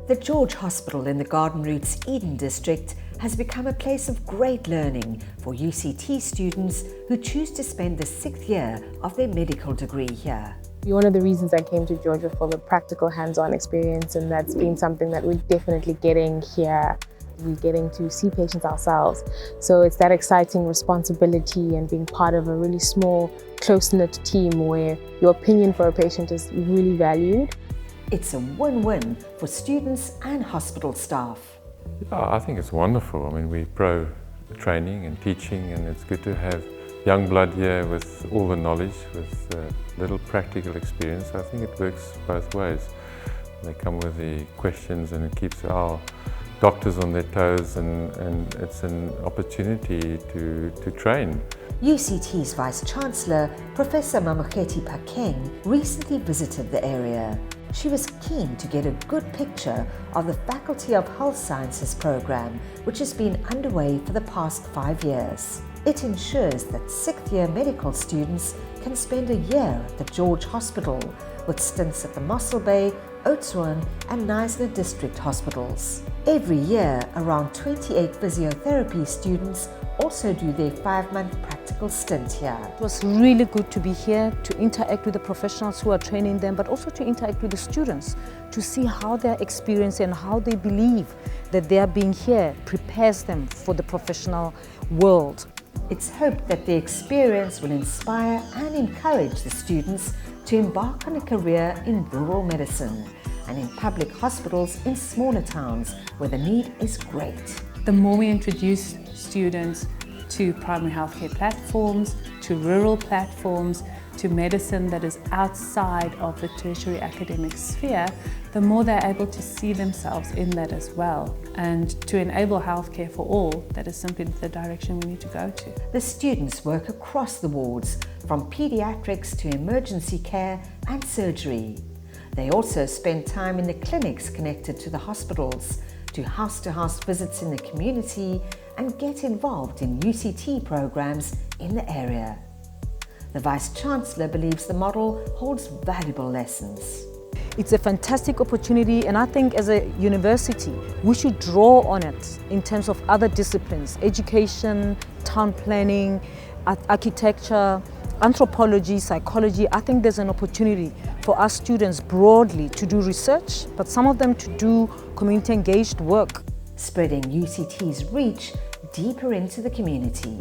The George Hospital in the Garden Roots Eden district has become a place of great learning for UCT students who choose to spend the 6th year of their medical degree here. One of the reasons I came to Georgia for the practical hands-on experience, and that's been something that we're definitely getting here. We're getting to see patients ourselves. So it's that exciting responsibility and being part of a really small, close-knit team where your opinion for a patient is really valued. It's a win-win for students and hospital staff. Yeah, I think it's wonderful. I mean, we're pro training and teaching, and it's good to have young blood here with all the knowledge, with little practical experience. I think it works both ways. They come with the questions and it keeps our doctors on their toes, and it's an opportunity to train. UCT's Vice-Chancellor, Professor Mamokgethi Phakeng, recently visited the area. She was keen to get a good picture of the Faculty of Health Sciences program, which has been underway for the past 5 years. It ensures that 6th year medical students can spend a year at the George Hospital, with stints at the Mossel Bay, Oudtshoorn and Knysna district hospitals. Every year, around 28 physiotherapy students also do their 5-month practical stint here. It was really good to be here, to interact with the professionals who are training them, but also to interact with the students, to see how their experience and how they believe that their being here prepares them for the professional world. It's hoped that the experience will inspire and encourage the students to embark on a career in rural medicine and in public hospitals in smaller towns where the need is great. The more we introduce students to primary healthcare platforms, to rural platforms, to medicine that is outside of the tertiary academic sphere, the more they're able to see themselves in that as well. And to enable healthcare for all, that is simply the direction we need to go to. The students work across the wards, from pediatrics to emergency care and surgery. They also spend time in the clinics connected to the hospitals, do house-to-house visits in the community, and get involved in UCT programs in the area. The Vice-Chancellor believes the model holds valuable lessons. It's a fantastic opportunity, and I think as a university we should draw on it in terms of other disciplines: education, town planning, architecture, anthropology, psychology. I think there's an opportunity for us students broadly to do research, but some of them to do community engaged work. Spreading UCT's reach deeper into the community.